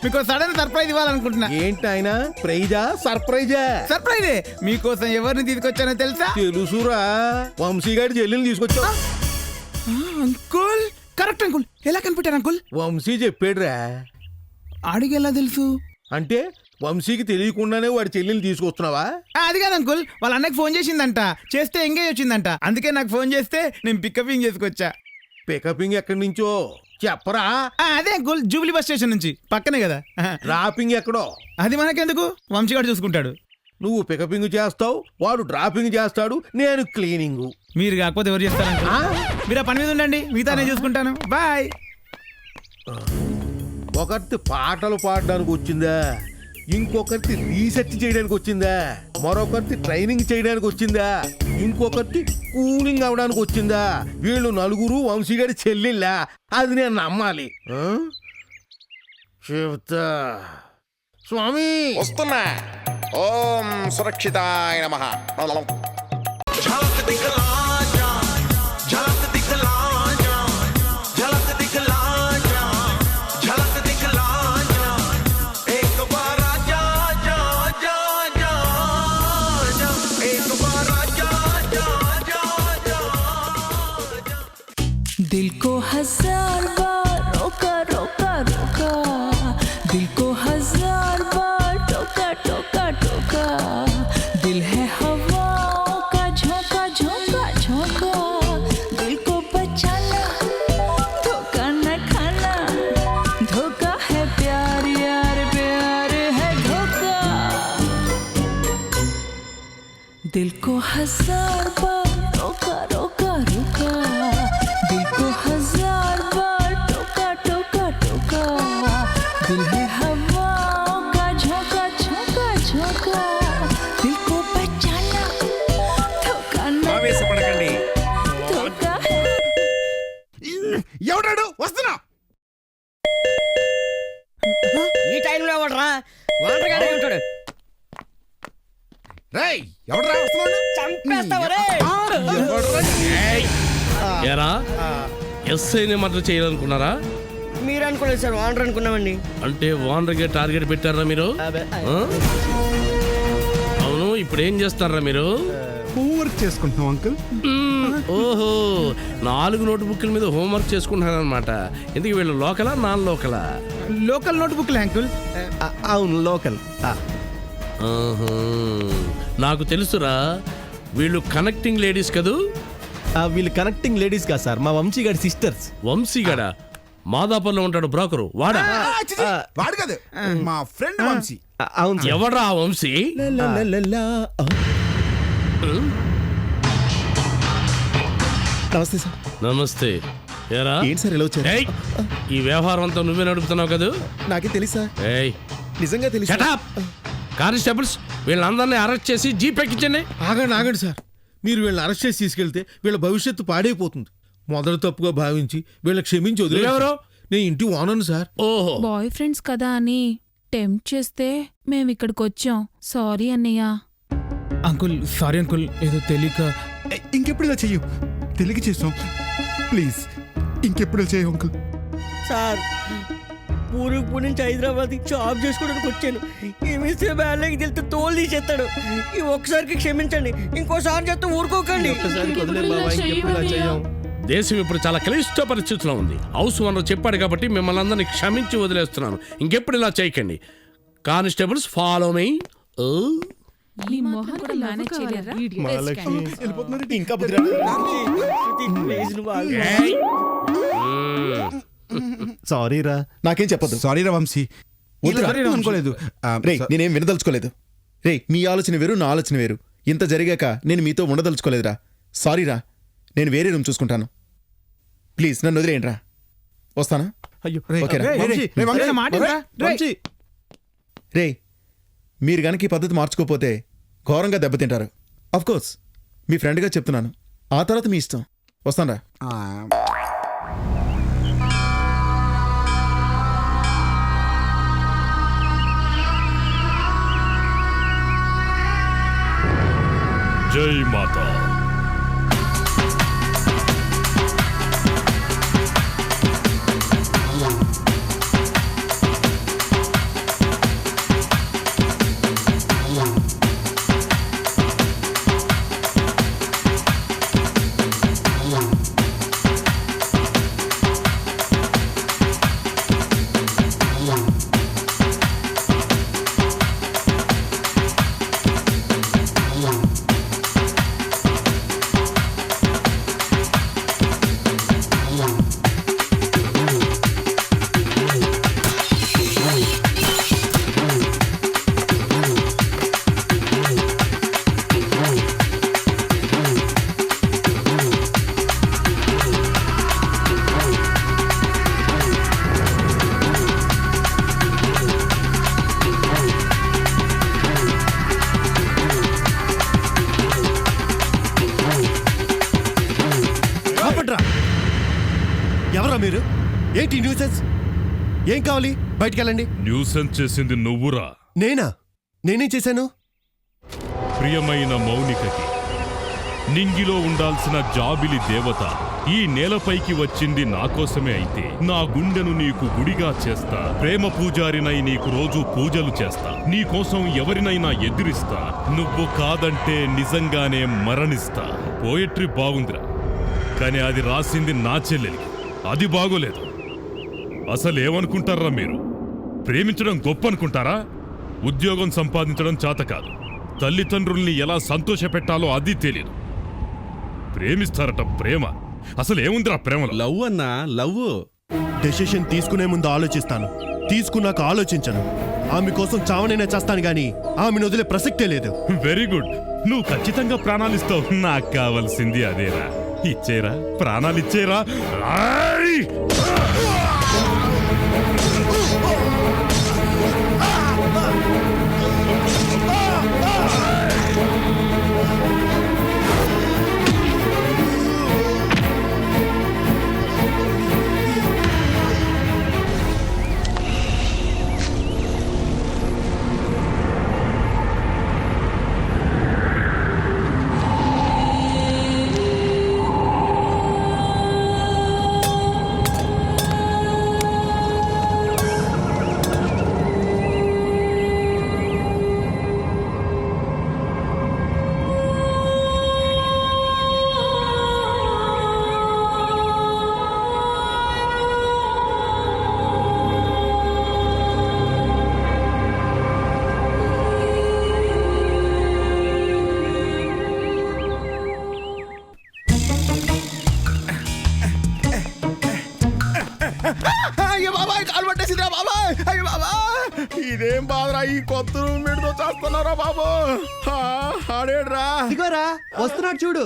మీకు sudden surprise ఇవ్వాలనుకుంటున్నా. ఏంటి ఆయన ప్రైజా సర్ప్రైజా? సర్ప్రైజే. మీకోసం ఎవరిని తీసుకొచ్చానో తెలుసా? తెలుసురా, వంశీ గారి చెల్లెల్ని తీసుకొచ్చా. Uncle correct uncle. ఎలా కనిపెట్టారు అంకుల్? వంశీ చెప్పాడురా. ఆడికి ఎలా తెలుసు? అంటే వంశీకి తెలియకుండానే వాడి చెల్లెల్ని తీసుకొస్తున్నావా? అది కాదు అంకుల్, వాళ్ళ అన్నకి ఫోన్ చేసిందంట, చేస్తే ఎంగేజ్ వచ్చిందంట, అందుకే నాకు ఫోన్ చేస్తే నేను పికపింగ్ చేసుకొచ్చా. పికపింగ్ ఎక్కడి నుంచో చెప్పరా. అదే అంకుల్, జూబ్లీ బస్ స్టేషన్ నుంచి పక్కనే కదా. డ్రాపింగ్ ఎక్కడో? అది మనకెందుకు, వంశీగాడు చూసుకుంటాడు. నువ్వు పికపింగ్ చేస్తావు, వాడు డ్రాపింగ్ చేస్తాడు, నేను క్లీనింగ్. మీరు కాకపోతే ఎవరు చేస్తారంట? మీరు ఆ పని మీద ఉండండి, మిగతా నేను చూసుకుంటాను. బాయ్. ఒకటి పాటలు పాడడానికి వచ్చిందా, ఇంకొకటి రీసెర్చ్ చేయడానికి వచ్చిందా, మరొకటి ట్రైనింగ్ చేయడానికి వచ్చిందా, ఇంకొకటి కూలింగ్ అవడానికి వచ్చిందా? వీళ్ళు నలుగురు వంశీ గారి చెల్లెళ్ళా? అది నేను నమ్మాలి. చెప్తా స్వామి. వస్తున్నా. ఓం సురక్షితాయ నమః. दिल को हजार बार रोका रोका रोका, दिल को हजार बार टोका टोका टोका, दिल है हवाओं का झोंका झोंका झोंका, दिल को बचाना धोखा न खाना, धोखा है प्यार यार प्यार है धोखा, दिल को हजार बार रोका रोका रोका, दिल को हजार बार टोका टोका टोका, दिल है हवाओं का झोंका झोंका झोंका, दिल को बचाना धोखा न ఆవేశపడకండి. धोखा है. ఎవడాడు? వస్తున్నా. ఈ టైంలో ఎవడరా? వాంటగాడే ఉంటాడు. రేయ్, ఎవడరా వస్తున్నాడు? చంపేస్తావా రే? ఏరా ఎస్ఐని మర్డర్ చేయాలనుకున్నారా? మీరు అనుకోలేదు సార్, వాంటర్ అనుకున్నామండి. అంటే ఓనర్గా టార్గెట్ పెట్టారా మీరు? ఆ? అవును, ఇప్పుడు ఏం చేస్తారా మీరు? హోంవర్క్ చేసుకుంటున్నాం అంకుల్. ఓహో, 4 నోట్బుక్ల మీద హోంవర్క్ చేసుకుంటున్నారనమాట. ఎందుకు వీళ్ళు లోకలా నాన్ లోకలా? లోకల్ నోట్ బుక్లే అంకుల్. అవును లోకల్. ఆహా. నాకు తెలుసురా, వీళ్ళు కనెక్టింగ్ లేడీస్ కదూ? వీళ్ళు కనెక్టింగ్ లేడీస్ కాదు సార్, మా వంశీ గారి సిస్టర్స్. వంశీగడ మాదాపూర్లో ఉంటాడు బ్రోకరు, వాడా? వాడు కాదు, మా ఫ్రెండ్ వంశీ. అవును సార్. ఎవడ్రా ఆ వంశీ? నమస్తే సార్. నమస్తే. ఏరా ఏంటి సార్ ఇలా వచ్చారు? ఏయ్, ఈ వ్యవహారం అంతా నువ్వే నడుపుతున్నావు కదా? నాకే తెలుసు సార్, ఏయ్, నిజంగా తెలుసు. shut up! కానిస్టేబుల్స్, వీళ్ళందరినీ అరెస్ట్ చేసి జీప్ ఎక్కించండి. ఆగండి సార్, మీరు వీళ్ళని అరెస్ట్ చేసి తీసుకెళ్తే వీళ్ళ భవిష్యత్తు పాడైపోతుంది. మొదటి తప్పుగా భావించి వీళ్ళని క్షమించి వదిలేరు. ఎవరు? నేను ఇంటి ఓనను సార్. ఓహో, బాయ్ ఫ్రెండ్స్ కదా అని టెంప్ట్ చేస్తే మేము ఇక్కడికి వచ్చాం. సారీ అన్నయ్య. అంకుల్ సారీ అంకుల్, ఏదో తెలియక. ఇంకెప్పుడు ఇలా చెయ్యం, తెలియక చేస్తాం. ప్లీజ్ ఇంకెప్పుడు ఇలా చేయం అంకుల్. సార్, పూర్వపు నుంచి హైదరాబాద్ జాబ్ చేసుకోవడానికి వచ్చాను. ఈ విషయం బ్యాలకి తెలితే తోలు తీసేస్తాడు. ఈ ఒక్కసారికి క్షమించండి, ఇంకోసారి చేస్తే ఊరుకోకండి. దేశం ఇప్పుడు చాలా క్లిష్ట పరిస్థితిలో ఉంది. హౌస్ ఓనర్ చెప్పాడు కాబట్టి మిమ్మల్ని అందరినీ క్షమించి వదిలేస్తున్నాను. ఇంకెప్పుడు ఇలా చేయకండి. Constables follow me. ఇంకా సారీ రా, నాకేం చెప్పదు. సారీ రా వంశీ, అనుకోలేదు. రే, నేనేం వినదలుచుకోలేదు. రే, మీ ఆలోచన వేరు, నా ఆలోచన వేరు. ఇంత జరిగాక నేను మీతో ఉండదలుచుకోలేదురా. సారీ రా, నేను వేరే రూమ్ చూసుకుంటాను. ప్లీజ్ నన్ను వదిలేయండి రా. వస్తానా? అయ్యో ఓకేరా? రే, మీరు గనక ఈ పద్ధతి మార్చుకోపోతే ఘోరంగా దెబ్బతింటారు. అఫ్ కోర్స్ మీ ఫ్రెండ్గా చెప్తున్నాను. ఆ తర్వాత మీ ఇష్టం. వస్తానరా. జై మాతా. ఏంటి న్యూసెన్స్? ఏం కావాలి? బయటికి వెళ్ళండి. న్యూసెన్స్ చేసింది నువ్వురా. నేనేం చేశాను? ప్రియమైన మౌనికకి నింగిలో ఉండాల్సిన జాబిలి దేవత ఈ నేలపైకి వచ్చింది నా కోసమే అయితే నా గుండెను నీకు గుడిగా చేస్తా. ప్రేమ పూజారినై నీకు రోజు పూజలు చేస్తా. నీ కోసం ఎవరినైనా ఎదిరిస్తా. నువ్వు కాదంటే నిజంగానే మరణిస్తా. పోయట్రీ బాగుందిరా, కానీ అది రాసింది నా చెల్లెలికి. అది బాగోలేదు. అసలేమనుకుంటారా మీరు? ప్రేమించడం గొప్ప అనుకుంటారా? ఉద్యోగం సంపాదించడం చేత కాదు. తల్లిదండ్రుల్ని ఎలా సంతోషపెట్టాలో అది తెలియదు. ప్రేమిస్తారట ప్రేమ. అసలేముందిరా ప్రేమలో? లవ్ అన్నా, లవ్. డెసిషన్ తీసుకునే ముందు ఆలోచిస్తాను, తీసుకున్నాక ఆలోచించను. ఆమె కోసం చావనైనా చేస్తాను గాని ఆమెను వదిలే ప్రసక్తే లేదు. Very good. నువ్వు ఖచ్చితంగా ప్రాణాలిస్తావు. నాకు కావాల్సింది అదేరా. ఇచ్చేరా, ప్రాణాలిచ్చేరా. ఆయ్! అయ్యో బాబాయ్, కాలు పట్టేసిందిరా బాబాయ్. అయ్యో బాబాయ్. ఇదేం బాధరా, ఈ కొత్త రూమ్మేట్తో చేస్తున్నారా బాబు? ఆడేడ్రా. ఇదిగోరా వస్తున్నాడు చూడు.